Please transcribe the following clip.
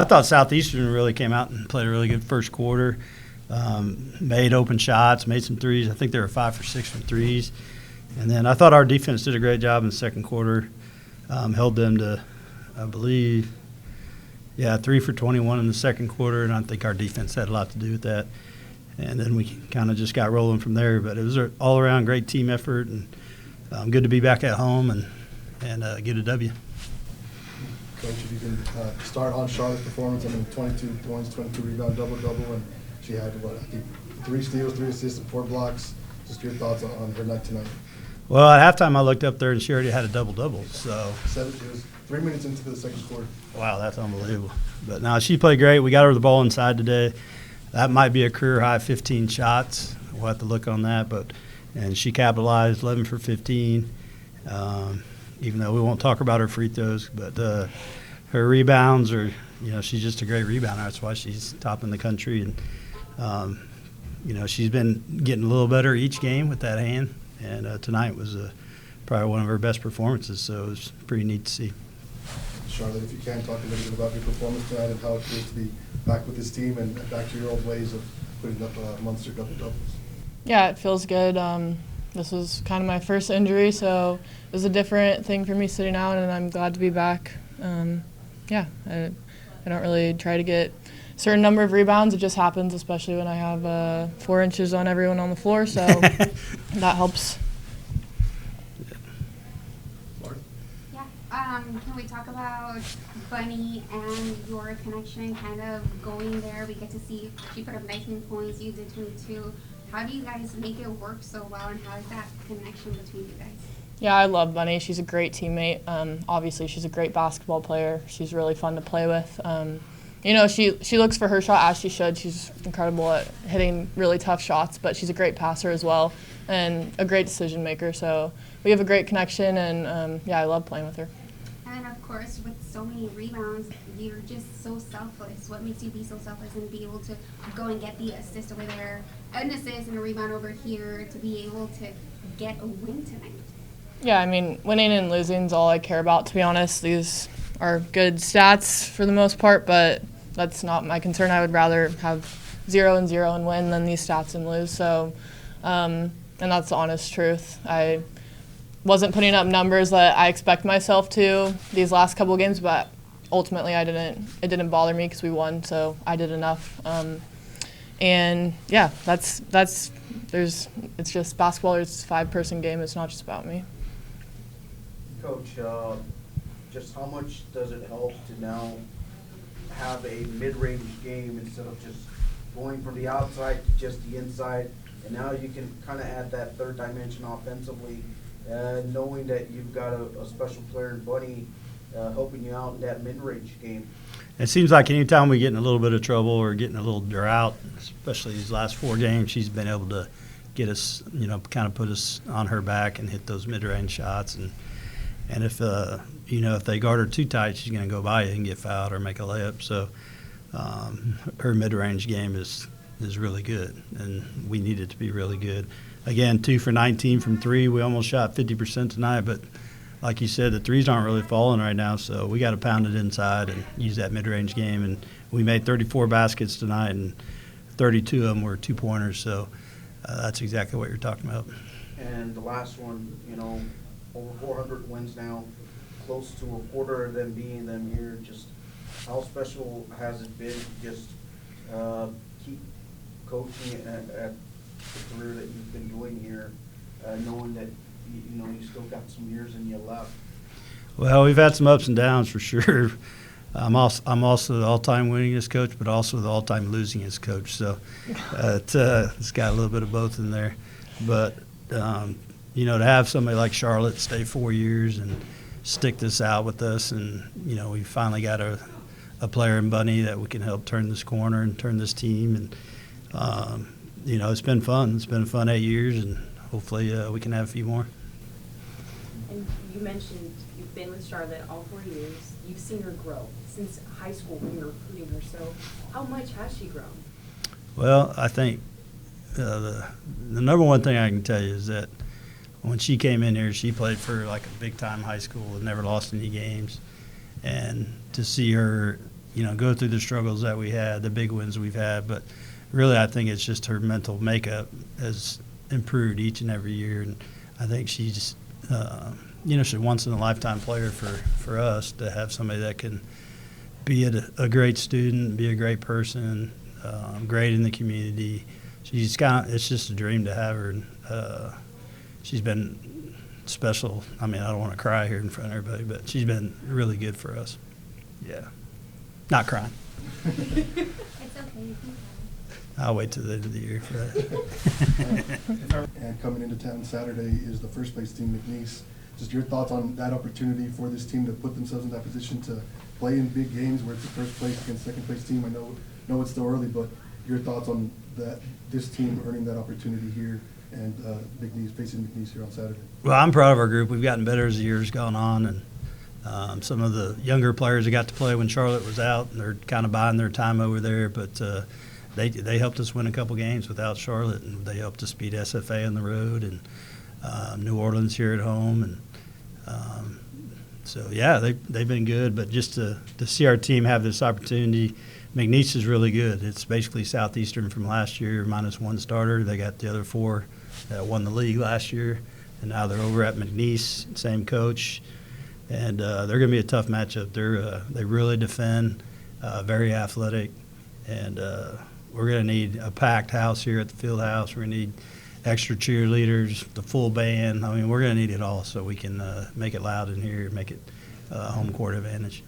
I thought Southeastern really came out and played a really good first quarter. Made open shots, made some threes. I think they were 5 for 6 from threes. And then I thought our defense did a great job in the second quarter. Held them to, I believe, 3 for 21 in the second quarter, and I think our defense had a lot to do with that. And then we kind of just got rolling from there. But it was an all-around great team effort, and good to be back at home and get a W. Coach, if you can start on Charlotte's performance, 22 points, 22 rebound, double-double, and she had, I think 3 steals, 3 assists, and 4 blocks. Just your thoughts on her night tonight. Well, at halftime I looked up there and she already had a double-double. So it was 3 minutes into the second quarter. Wow, that's unbelievable. But no, she played great. We got her the ball inside today. That might be a career high 15 shots. We'll have to look on that. And she capitalized 11 for 15. Even though we won't talk about her free throws, but her rebounds are, she's just a great rebounder. That's why she's top in the country. And, she's been getting a little better each game with that hand. And tonight was probably one of her best performances, so it was pretty neat to see. Charlotte, if you can, talk a little bit about your performance tonight and how it feels to be back with this team and back to your old ways of putting up monster double-doubles. Yeah, it feels good. This was kind of my first injury, so it was a different thing for me sitting out, and I'm glad to be back. I don't really try to get a certain number of rebounds. It just happens, especially when I have 4 inches on everyone on the floor, so that helps. Can we talk about Bunny and your connection kind of going there? We get to see she put up 19 points, you did 22. How do you guys make it work so well, and how is that connection between you guys? Yeah, I love Bunny. She's a great teammate. Obviously, she's a great basketball player. She's really fun to play with. She looks for her shot as she should. She's incredible at hitting really tough shots, but she's a great passer as well and a great decision maker. So we have a great connection, and I love playing with her. And of course, with so many rebounds, you're just so selfless. What makes you be so selfless and be able to go and get the assist over there, an assist and a rebound over here to be able to get a win tonight? Yeah, winning and losing is all I care about, to be honest. These are good stats for the most part, but that's not my concern. I would rather have 0-0 and win than these stats and lose. So, and that's the honest truth. I wasn't putting up numbers that I expect myself to these last couple of games, but ultimately it didn't bother me because we won, so I did enough. It's just basketball. It's a 5-person game. It's not just about me. Coach, just how much does it help to now have a mid-range game instead of just going from the outside to just the inside, and now you can kind of add that third dimension offensively, knowing that you've got a special player in Bunny helping you out in that mid-range game? It seems like anytime we get in a little bit of trouble or getting a little drought, especially these last 4 games, she's been able to get us, kind of put us on her back and hit those mid-range shots. And if if they guard her too tight, she's going to go by you and get fouled or make a layup. So her mid-range game is really good, and we need it to be really good. Again, 2 for 19 from 3. We almost shot 50% tonight, but like you said, the threes aren't really falling right now, so we got to pound it inside and use that mid-range game. And we made 34 baskets tonight, and 32 of them were 2-pointers. So that's exactly what you're talking about. And the last one, over 400 wins now, close to a quarter of them being them here. Just how special has it been to just keep coaching at the career that you've been doing here, knowing that you still got some years in you left? Well, we've had some ups and downs for sure. I'm also the all-time winningest coach, but also the all-time losingest coach. So it's got a little bit of both in there. But to have somebody like Charlotte stay 4 years and stick this out with us, and we finally got a player in Bunny that we can help turn this corner and turn this team, and it's been fun. It's been a fun 8 years, and hopefully we can have a few more. And you mentioned you've been with Charlotte all 4 years. You've seen her grow since high school when you were recruiting her. So how much has she grown? Well, I think the number one thing I can tell you is that when she came in here, she played for like a big-time high school and never lost any games. And to see her, go through the struggles that we had, the big wins we've had. But really, I think it's just her mental makeup has improved each and every year. And I think she's, she's a once-in-a-lifetime player for us to have somebody that can be a great student, be a great person, great in the community. It's just a dream to have her. And, she's been special. I mean, I don't want to cry here in front of everybody, but she's been really good for us. Yeah. Not crying. It's okay. You can cry. I'll wait till the end of the year for that. And coming into town Saturday is the first place team, McNeese. Just your thoughts on that opportunity for this team to put themselves in that position to play in big games where it's the first place against second place team. I know it's still early, but your thoughts on this team earning that opportunity here and McNeese facing McNeese here on Saturday. Well, I'm proud of our group. We've gotten better as the year's gone on, and some of the younger players that got to play when Charlotte was out, and they're kind of biding their time over there. But they helped us win a couple games without Charlotte, and they helped us beat SFA on the road and New Orleans here at home. And so, yeah, they've been good. But just to see our team have this opportunity, McNeese is really good. It's basically Southeastern from last year, minus one starter. They got the other four that won the league last year, and now they're over at McNeese, same coach. And they're going to be a tough matchup. They really defend, very athletic, and we're going to need a packed house here at the field house. We're going to need extra cheerleaders, the full band. I mean, we're going to need it all so we can make it loud in here, make it home court advantage.